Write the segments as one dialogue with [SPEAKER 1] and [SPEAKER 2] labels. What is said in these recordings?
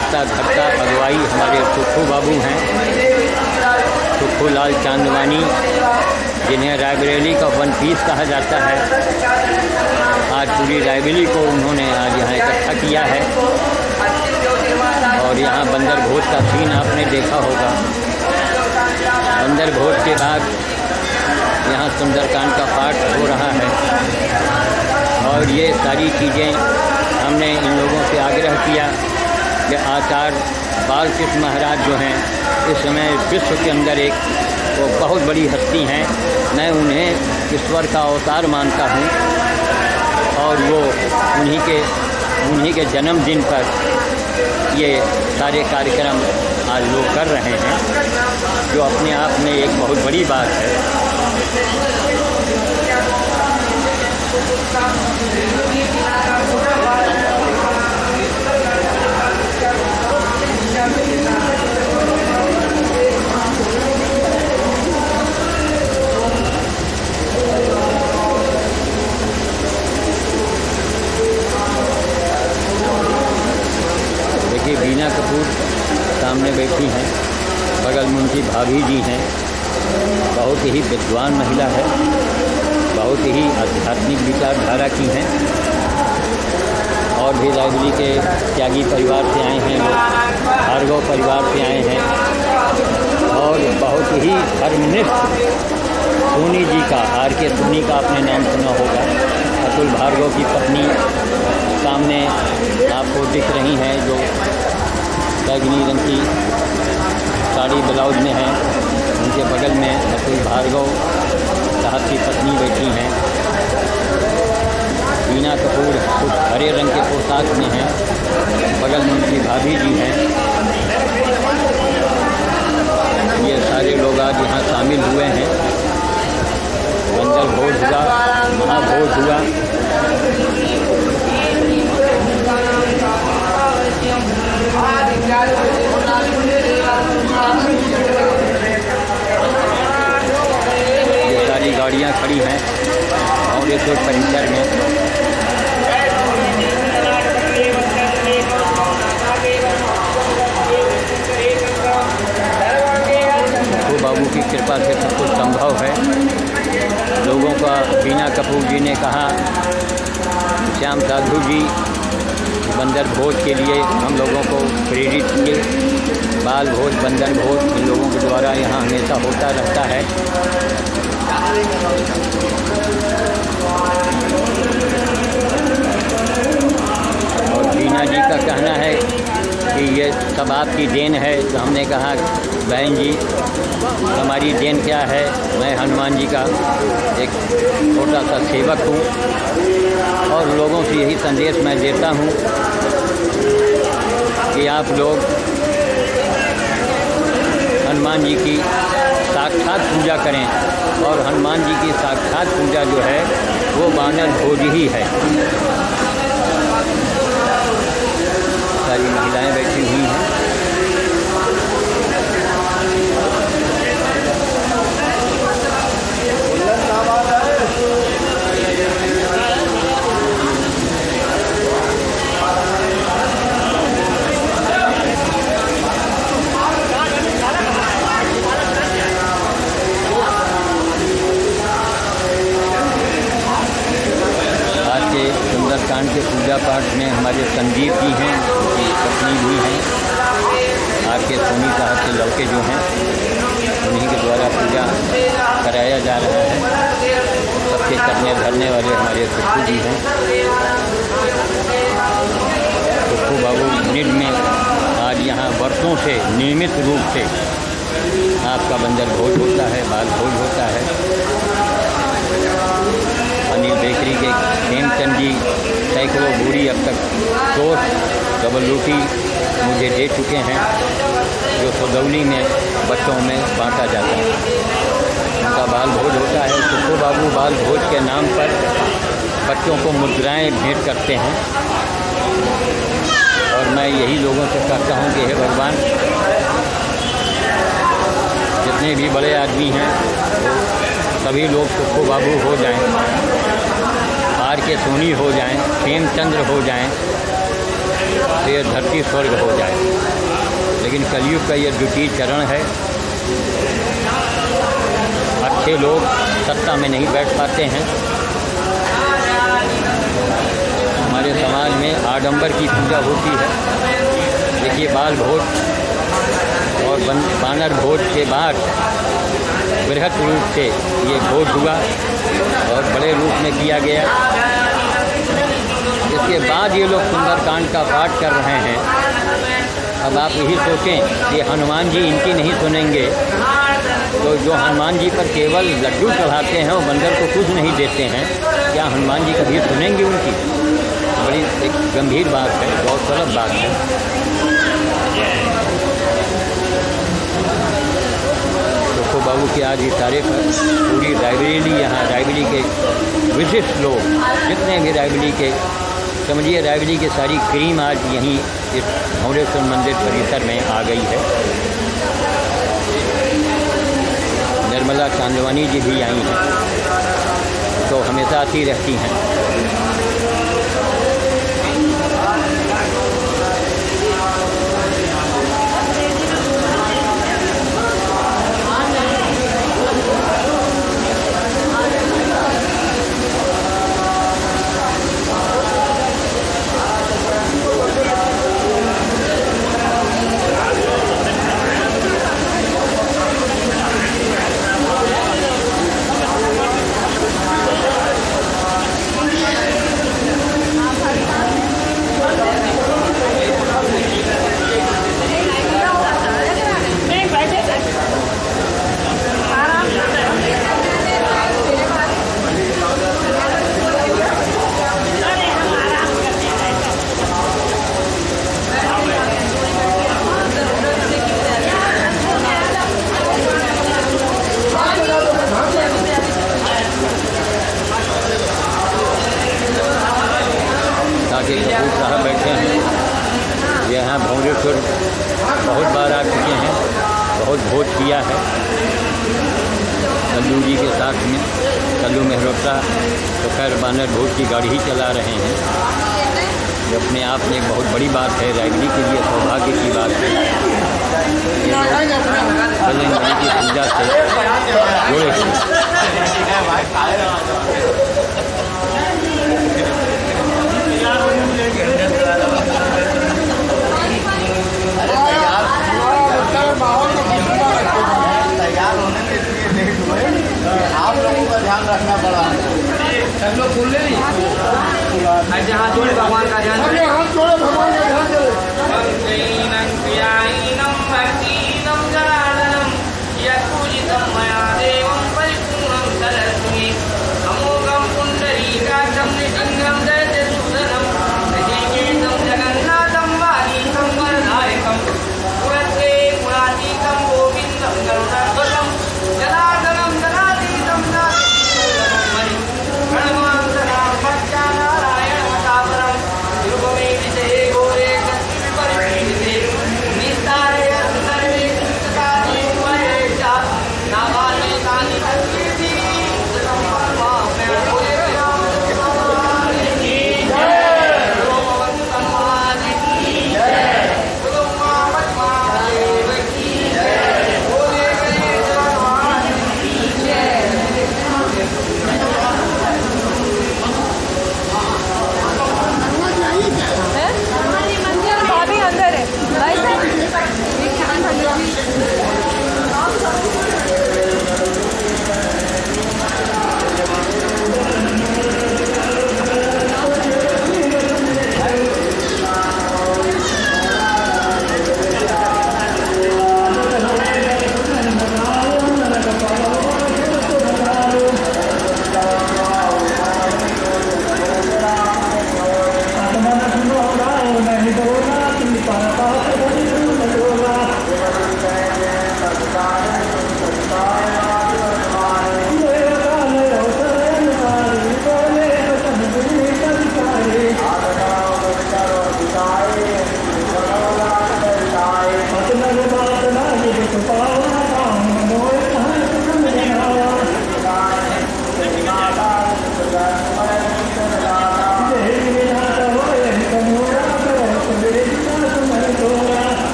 [SPEAKER 1] करता धरता अगुवाई हमारे सुक्खू बाबू हैं, सुक्खू लाल चांदवानी, जिन्हें रायबरेली का वन पीस कहा जाता है। आज पूरी रायबरेली को उन्होंने आज यहाँ इकट्ठा किया है। और यहाँ बंदर भोज का सीन आपने देखा होगा। बंदर भोज के बाद यहाँ सुंदरकांड का पाठ हो रहा है। और ये सारी चीज़ें हमने इन लोगों से आग्रह किया कि आचार्य बालकृष्ण महाराज जो हैं इस समय विश्व के अंदर एक वो बहुत बड़ी हस्ती हैं। मैं उन्हें ईश्वर का अवतार मानता हूँ। और वो उन्हीं के जन्मदिन पर ये सारे कार्यक्रम आज लोग कर रहे हैं, जो अपने आप में एक बहुत बड़ी बात है। देखिए बीना कपूर सामने बैठी हैं, बगल में उनकी भाभी जी हैं। बहुत ही विद्वान महिला है, बहुत ही आध्यात्मिक विचारधारा की हैं। और भी रायबरेली के त्यागी परिवार से आए हैं लोग, भार्गव परिवार से आए हैं। और बहुत ही धर्मनिष्ठ सोनी जी का, आर.के. सोनी का आपने नाम सुना होगा, अतुल भार्गव की पत्नी सामने आपको दिख रही हैं, जो बैगनी रंग की साड़ी ब्लाउज में हैं। उनके बगल में अतुल भार्गव साहब की पत्नी बैठी हैं। बीना कपूर कुछ हरे रंग के पोशाक में हैं, बगल में उनकी भाभी जी हैं। ये सारे लोग आज यहाँ शामिल हुए हैं। बंदर भोज हुआ, महाभोज हुआ। ये सारी गाड़ियाँ खड़ी हैं और इस परिसर में सुक्खू बाबू की कृपा से सब कुछ संभव है। लोगों का बीना कपूर जी ने कहा, श्याम साधु जी बंदर भोज के लिए हम लोगों को प्रेरित किए। बाल भोज, बंदर भोज इन लोगों के द्वारा यहाँ हमेशा होता रहता है। और बीना जी का कहना है कि ये सब आपकी देन है। तो हमने कहा, बहन जी हमारी देन क्या है, मैं हनुमान जी का एक छोटा सा सेवक हूँ। और लोगों से यही संदेश मैं देता हूँ कि आप लोग हनुमान जी की साक्षात पूजा करें। और हनुमान जी की साक्षात पूजा जो है वो वानर भोज ही है। सारी महिलाएं बैठी हुई हैं। सुंदरकांड के पूजा पाठ में हमारे संदीप जी हैं, उनकी पत्नी भी हैं, आर.के. सोनी साहब के लड़के जो हैं, उन्हीं के द्वारा पूजा कराया जा रहा है। सबके करने धरने वाले हमारे सुक्खू जी हैं। सुक्खू बाबू निड में आज यहाँ वर्षों से नियमित रूप से आपका बंदर भोज होता है, बाल भोज होता है। अनिल बेकरी के हेमचंद जी सैकड़ों बूढ़ी अब तक टोस्ट डबल रोटी मुझे दे चुके हैं, जो सदौली में बच्चों में बांटा जाता है। उनका बाल भोज होता है। सुक्खू बाबू बाल भोज के नाम पर बच्चों को मुद्राएं भेंट करते हैं। और मैं यही लोगों से कहता हूँ कि हे भगवान, जितने भी बड़े आदमी हैं सभी लोग सुक्खू बाबू हो जाएं, आर.के. सोनी हो जाएं, हेमचंद्र हो जाएं, ये धरती स्वर्ग हो जाए। लेकिन कलयुग का ये द्वितीय चरण है। अच्छे लोग सत्ता में नहीं बैठ पाते हैं। हमारे समाज में आडंबर की पूजा होती है। देखिए, बाल भोज और बानर भोज के बाद बृहत रूप से ये भोज हुआ और बड़े रूप में किया गया। इसके बाद ये लोग सुंदरकांड का पाठ कर रहे हैं। अब आप यही सोचें कि हनुमान जी इनकी नहीं सुनेंगे, तो जो हनुमान जी पर केवल लड्डू चढ़ाते हैं और बंदर को कुछ नहीं देते हैं, क्या हनुमान जी कभी सुनेंगे उनकी? बड़ी एक गंभीर बात है, बहुत गलत बात है। तो बाबू के आज इशारे पर पूरी रायबरेली, यहाँ रायबरेली के विशिष्ट लोग जितने भी रायबरेली के, समझिए रायबरेली की सारी क्रीम आज यहीं इस भंवरेश्वर मंदिर परिसर में आ गई है। निर्मला चांदवानी जी भी आई हैं, तो हमेशा आती रहती हैं। कपूर साहब बैठे हैं। यहाँ भंवरेश्वर बहुत बार आ चुके हैं, बहुत भोज किया है कल्लू जी के साथ में। कल्लू मेहरोत्रा तो खैर बानर भोज की गाड़ी ही चला रहे हैं, जो अपने आप में एक बहुत बड़ी बात है। रायबरेली के लिए सौभाग्य की बात है। बजरंगबली की पूजा से जुड़े हैं।
[SPEAKER 2] आप लोगों का ध्यान रखना पड़ा। सब लोग बोल रहे नहीं, हाथ जोड़े भगवान का ध्यान, हाथ जोड़े भगवान का ध्यान दे। अमोघम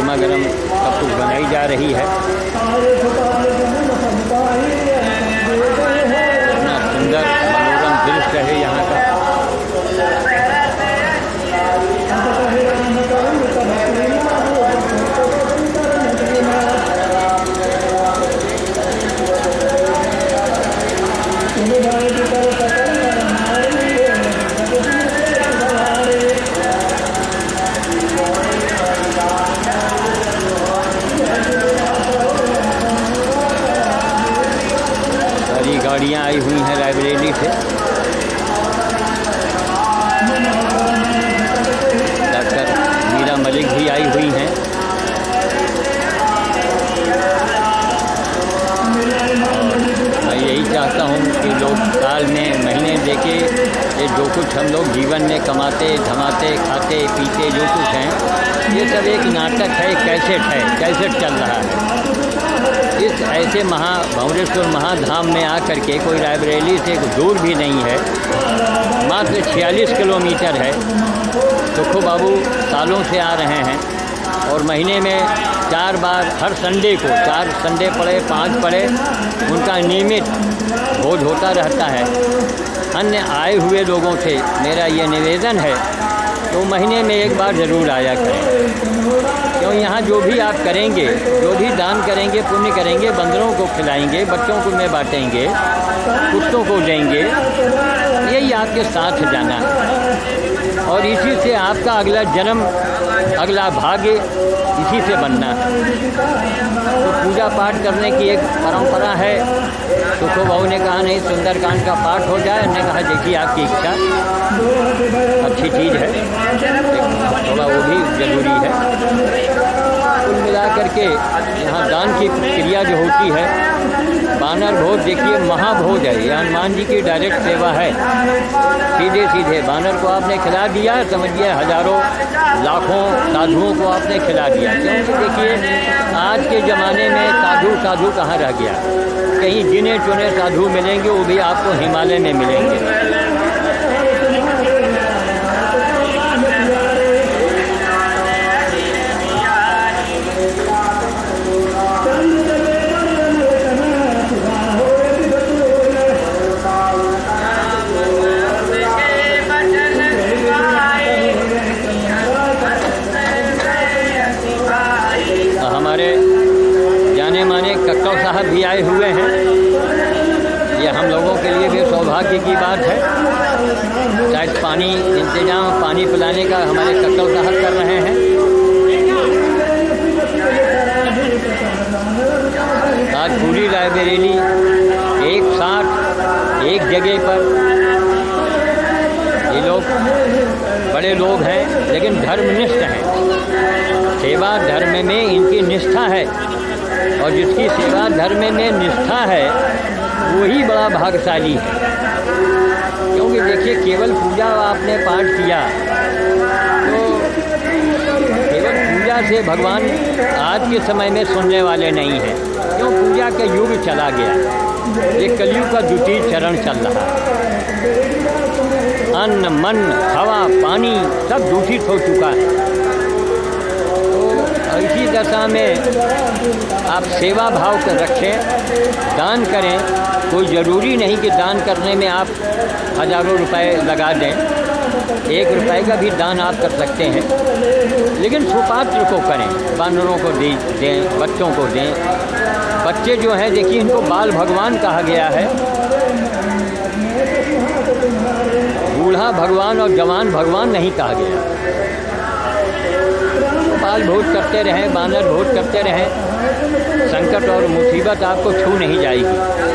[SPEAKER 1] गर्मा गर्म सब कुछ बनाई जा रही है। इतना सुंदर मनोरम दृश्य है यहाँ का। सारी गाड़ियाँ आई हुई हैं रायबरेली से। डॉक्टर मीरा मलिक भी आई हुई हैं। मैं यही चाहता हूँ कि लोग साल में महीने देके ये जो कुछ हम लोग जीवन में कमाते धमाते खाते पीते जो कुछ हैं, ये सब एक नाटक है, कैसेट चल रहा है। इस ऐसे भंवरेश्वर महाधाम में आकर के कोई रायबरेली से दूर भी नहीं है, मात्र 46 किलोमीटर है। सुखो बाबू सालों से आ रहे हैं और महीने में 4 बार, हर संडे को 4 संडे पड़े 5 पड़े, उनका नियमित भोज होता रहता है। अन्य आए हुए लोगों से मेरा ये निवेदन है तो महीने में 1 बार ज़रूर आया करें, क्यों यहाँ जो भी आप करेंगे, जो भी दान करेंगे, पुण्य करेंगे, बंदरों को खिलाएंगे, बच्चों को में बांटेंगे, कुत्तों को देंगे, यही आपके साथ जाना है और इसी से आपका अगला जन्म, अगला भाग्य इसी से बनना है। तो पूजा पाठ करने की एक परंपरा है। सुखो बाबू ने कहा नहीं सुंदरकांड का पाठ हो जाए, हमने कहा देखिए आपकी इच्छा, अच्छी चीज़ है, थोड़ा वो भी ज़रूरी है। कुल मिला करके यहाँ दान की क्रिया जो होती है, बानर भोज देखिए महाभोज है, ये हनुमान जी की डायरेक्ट सेवा है। सीधे बानर को आपने खिला दिया, समझिए हजारों लाखों साधुओं को आपने खिला दिया। क्योंकि देखिए आज के ज़माने में साधु कहाँ रह गया। कहीं गिने चुने साधु मिलेंगे, वो भी आपको हिमालय में मिलेंगे। जाने माने कक्कड़ साहब भी आए हुए हैं। ये हम लोगों के लिए भी सौभाग्य की बात है। शायद पानी इंतजाम, पानी पिलाने का हमारे कक्कड़ साहब कर रहे हैं। आज पूरी रायबरेली एक साथ एक जगह पर, ये लोग बड़े लोग हैं लेकिन धर्मनिष्ठ हैं। सेवा धर्म में इनकी निष्ठा है और जिसकी सेवा धर्म में निष्ठा है वही बड़ा भाग्यशाली है। क्योंकि देखिए केवल पूजा आपने पाठ किया तो केवल पूजा से भगवान आज के समय में सुनने वाले नहीं हैं। क्यों? पूजा का युग चला गया, ये कलयुग का द्वितीय चरण चल रहा है। अन्न मन हवा पानी सब दूषित हो चुका है। इसी दशा में आप सेवा भाव कर रखें, दान करें। कोई ज़रूरी नहीं कि दान करने में आप हज़ारों रुपए लगा दें, 1 रुपए का भी दान आप कर सकते हैं, लेकिन सुपात्र को करें, बानरों को दें, बच्चों को दें। बच्चे जो हैं देखिए इनको बाल भगवान कहा गया है। बूढ़ा भगवान और जवान भगवान नहीं कहा गया। बाल भोज करते रहें, बानर भोज करते रहें, संकट और मुसीबत आपको छू नहीं जाएगी।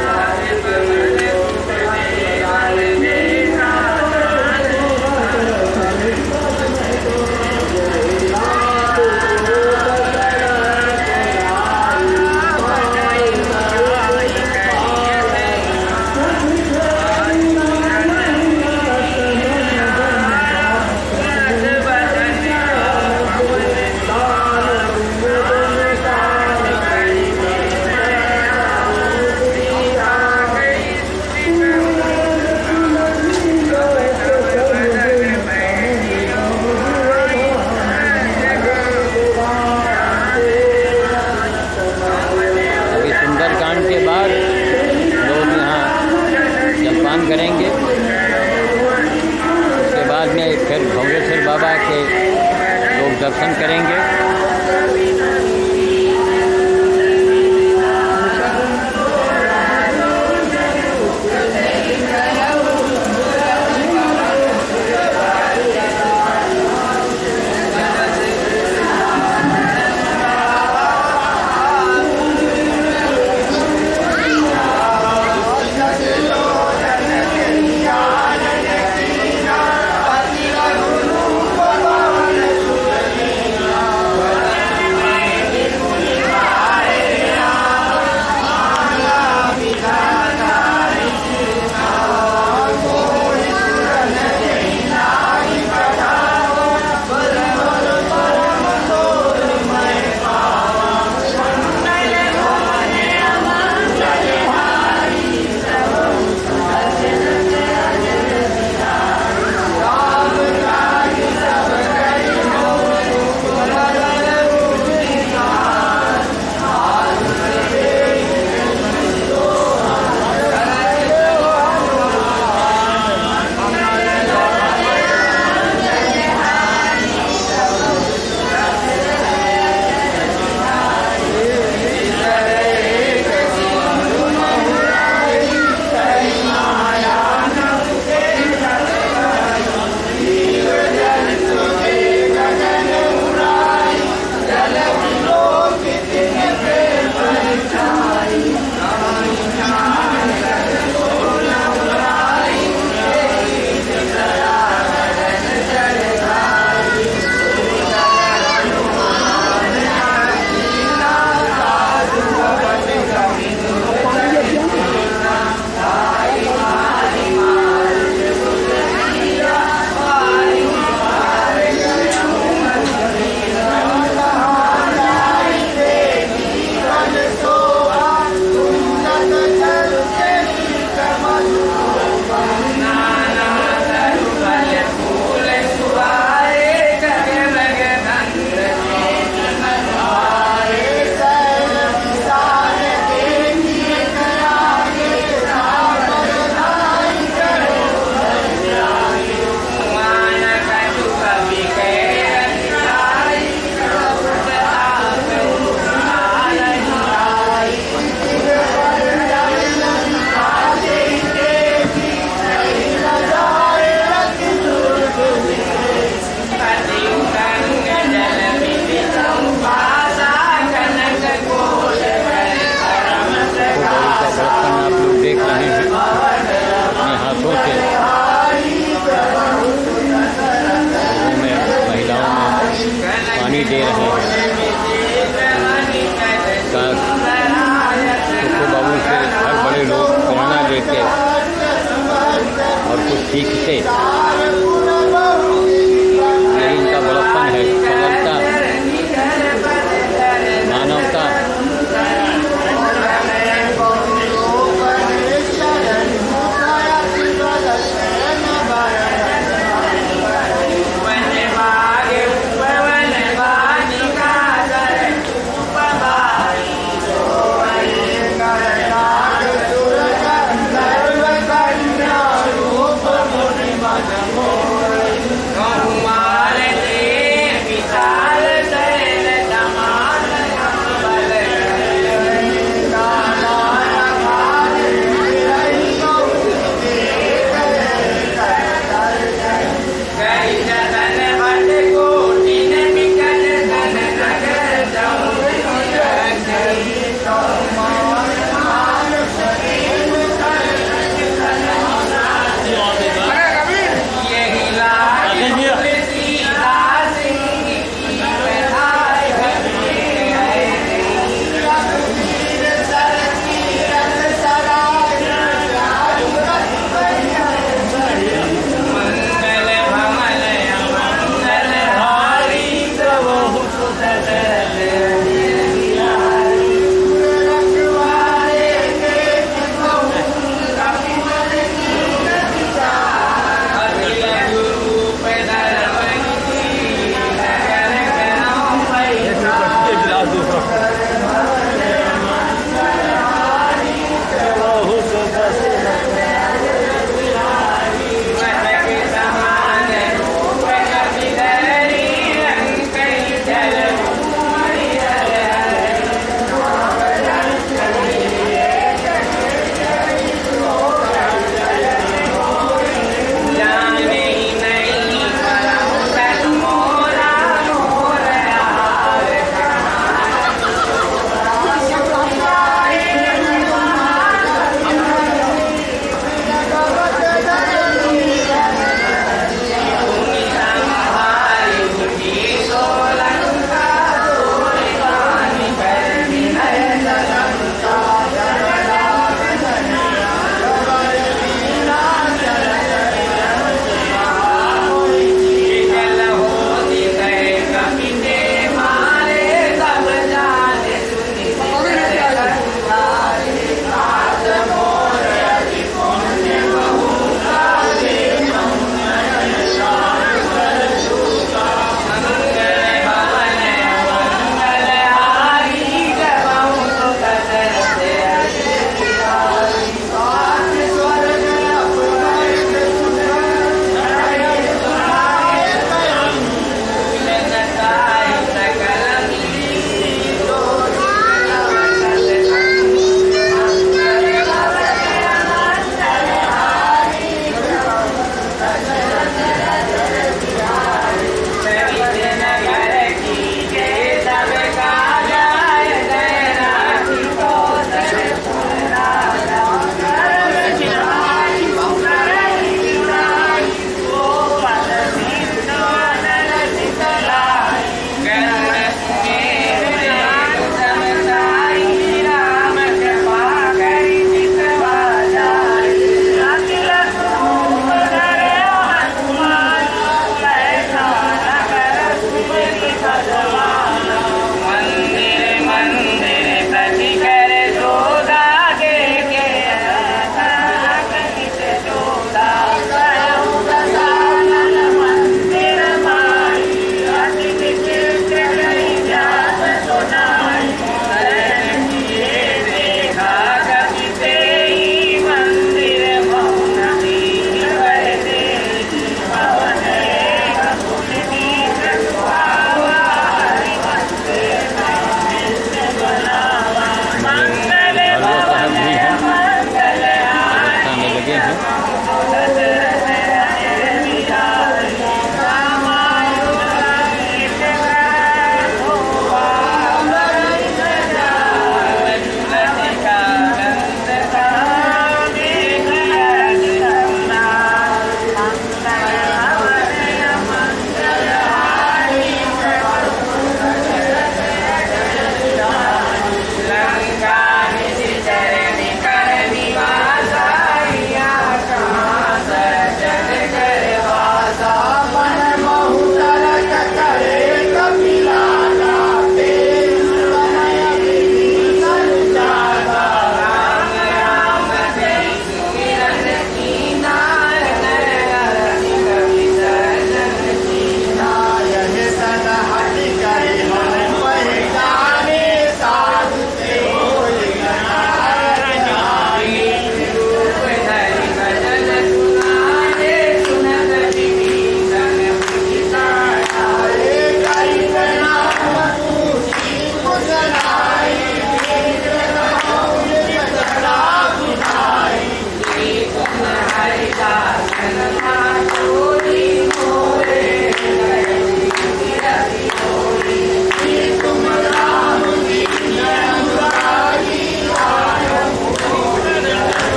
[SPEAKER 2] सुंदरकांड